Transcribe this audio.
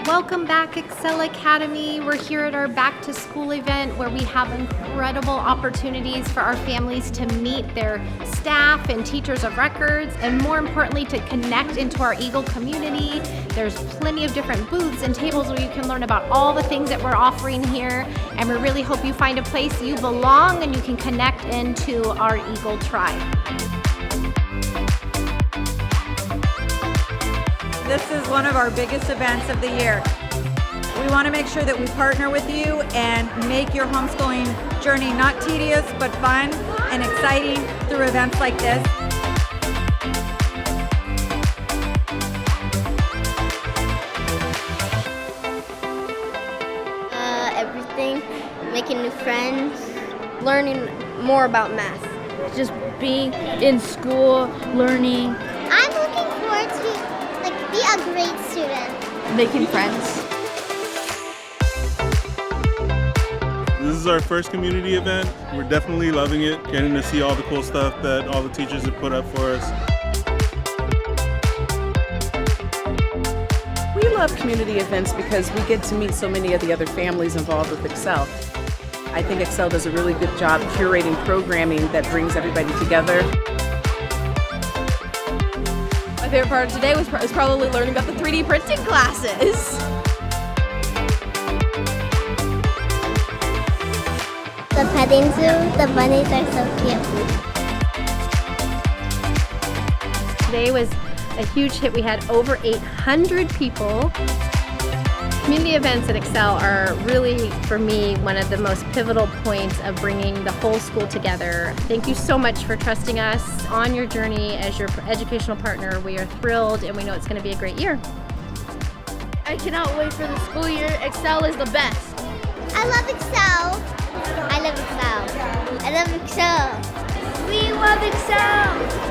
Welcome back, Excel Academy. We're here at our back to school event where we have incredible opportunities for our families to meet their staff and teachers of records, and more importantly, to connect into our Eagle community. There's plenty of different booths and tables where you can learn about all the things that we're offering here, and we really hope you find a place you belong and you can connect into our Eagle tribe. This is one of our biggest events of the year. We want to make sure that we partner with you and make your homeschooling journey not tedious, but fun and exciting through events like this. Everything, making new friends, learning more about math. Just being in school, learning. I'm looking forward to be a great student. Making friends. This is our first community event. We're definitely loving it, getting to see all the cool stuff that all the teachers have put up for us. We love community events because we get to meet so many of the other families involved with Excel. I think Excel does a really good job curating programming that brings everybody together. My favorite part of today was probably learning about the 3D printing classes. The petting zoo, the bunnies are so cute. Today was a huge hit. We had over 800 people. Community events at Excel are really, for me, one of the most pivotal points of bringing the whole school together. Thank you so much for trusting us on your journey as your educational partner. We are thrilled and we know it's going to be a great year. I cannot wait for the school year. Excel is the best. I love Excel. I love Excel. I love Excel. We love Excel.